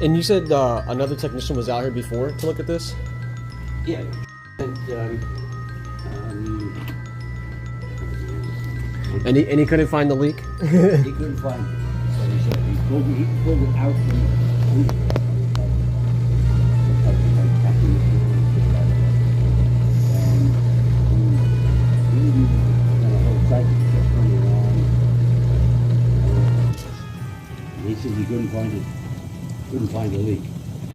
And you said another technician was out here before to look at this? Yeah. And, And he couldn't find the leak? he couldn't find it. So he said he pulled it out from under it. He said he couldn't find it, couldn't find the leak.